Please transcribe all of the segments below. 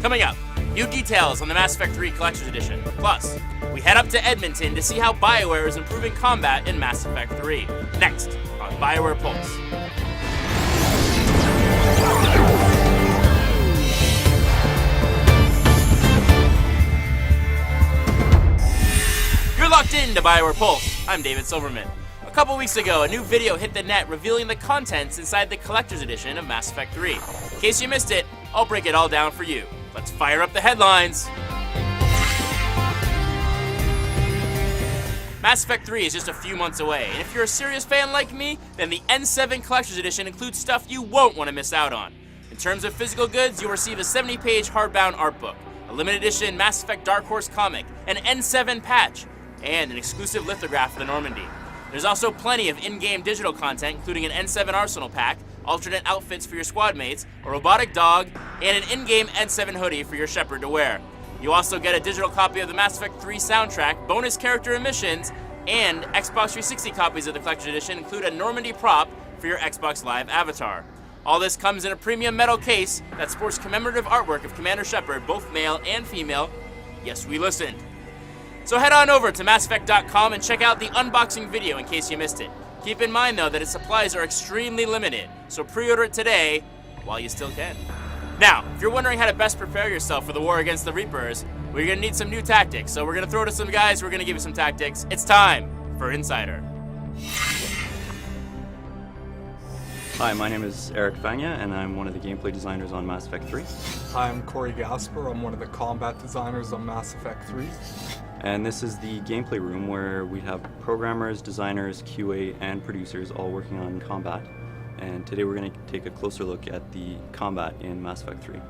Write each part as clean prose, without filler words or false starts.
Coming up, new details on the Mass Effect 3 Collector's Edition. Plus, we head up to Edmonton to see how BioWare is improving combat in Mass Effect 3. Next on BioWare Pulse. You're locked into BioWare Pulse. I'm David Silverman. A couple weeks ago, a new video hit the net revealing the contents inside the Collector's Edition of Mass Effect 3. In case you missed it, I'll break it all down for you. Let's fire up the headlines. Mass Effect 3 is just a few months away, and if you're a serious fan like me, then the N7 Collector's Edition includes stuff you won't want to miss out on. In terms of physical goods, you'll receive a 70-page hardbound art book, a limited edition Mass Effect Dark Horse comic, an N7 patch, and an exclusive lithograph of the Normandy. There's also plenty of in-game digital content, including an N7 arsenal pack, alternate outfits for your squad mates, a robotic dog, and an in-game N7 hoodie for your Shepard to wear. You also get a digital copy of the Mass Effect 3 soundtrack, bonus character emissions, and Xbox 360 copies of the Collector's Edition include a Normandy prop for your Xbox Live avatar. All this comes in a premium metal case that sports commemorative artwork of Commander Shepard, both male and female. Yes, we listened. So head on over to MassEffect.com and check out the unboxing video in case you missed it. Keep in mind though that its supplies are extremely limited, so pre-order it today while you still can. Now, if you're wondering how to best prepare yourself for the war against the Reapers, we're going to need some new tactics, so we're going to throw to some guys who are going to give you some tactics. It's time for Insider. Hi, my name is Eric Vanya, and I'm one of the gameplay designers on Mass Effect 3. Hi, I'm Corey Gasper. I'm one of the combat designers on Mass Effect 3. And this is the gameplay room where we have programmers, designers, QA, and producers all working on combat. And today we're going to take a closer look at the combat in Mass Effect 3.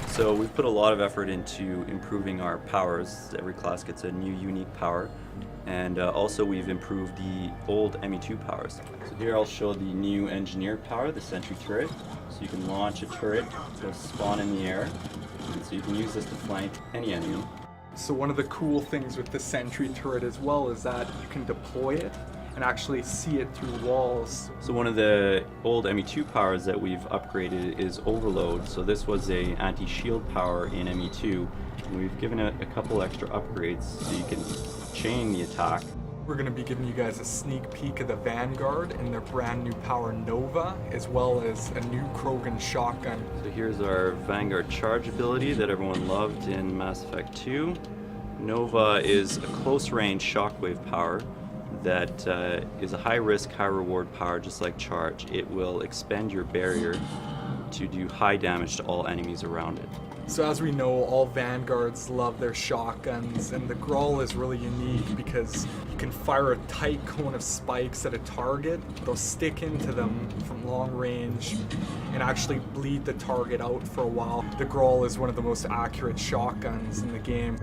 So we've put a lot of effort into improving our powers. Every class gets a new unique power. And also we've improved the old ME2 powers. So here I'll show the new engineer power, the sentry turret. So you can launch a turret to spawn in the air. And so you can use this to flank any enemy. So one of the cool things with the sentry turret as well is that you can deploy it and actually see it through walls. So one of the old ME2 powers that we've upgraded is overload. So this was a anti-shield power in ME2. And we've given it a couple extra upgrades so you can chain the attack. We're going to be giving you guys a sneak peek of the Vanguard and their brand new power Nova, as well as a new Krogan shotgun. So here's our Vanguard charge ability that everyone loved in Mass Effect 2. Nova is a close-range shockwave power that is a high-risk, high-reward power just like charge. It will expend your barrier to do high damage to all enemies around it. So as we know, all Vanguards love their shotguns, and the Grawl is really unique because you can fire a tight cone of spikes at a target. They'll stick into them from long range and actually bleed the target out for a while. The Grawl is one of the most accurate shotguns in the game.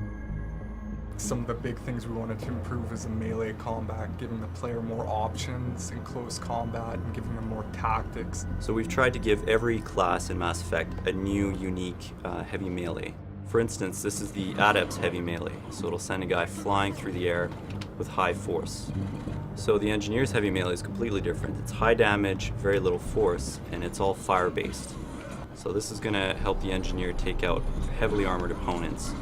Some of the big things we wanted to improve is the melee combat, giving the player more options in close combat and giving them more tactics. So we've tried to give every class in Mass Effect a new, unique heavy melee. For instance, this is the Adept's heavy melee, so it'll send a guy flying through the air with high force. So the Engineer's heavy melee is completely different. It's high damage, very little force, and it's all fire-based. So this is going to help the Engineer take out heavily armored opponents.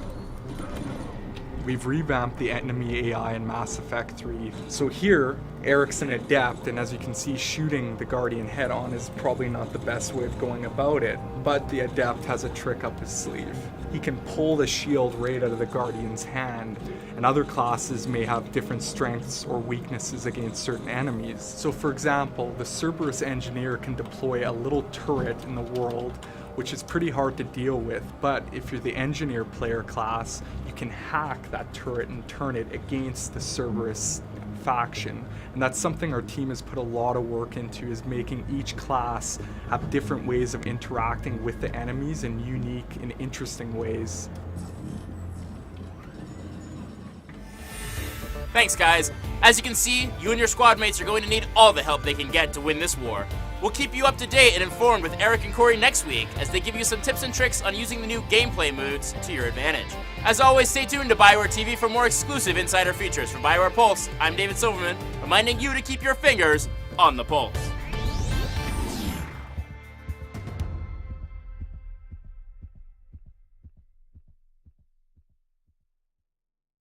We've revamped the enemy AI in Mass Effect 3. So here, Eric's an adept, and as you can see, shooting the Guardian head on is probably not the best way of going about it, but the adept has a trick up his sleeve. He can pull the shield right out of the Guardian's hand, and other classes may have different strengths or weaknesses against certain enemies. So for example, the Cerberus Engineer can deploy a little turret in the world, which is pretty hard to deal with, but if you're the Engineer player class, you can hack that turret and turn it against the Cerberus faction. And that's something our team has put a lot of work into, is making each class have different ways of interacting with the enemies in unique and interesting ways. Thanks, guys. As you can see, you and your squad mates are going to need all the help they can get to win this war. We'll keep you up to date and informed with Eric and Corey next week as they give you some tips and tricks on using the new gameplay modes to your advantage. As always, stay tuned to BioWare TV for more exclusive insider features. For BioWare Pulse, I'm David Silverman, reminding you to keep your fingers on the pulse.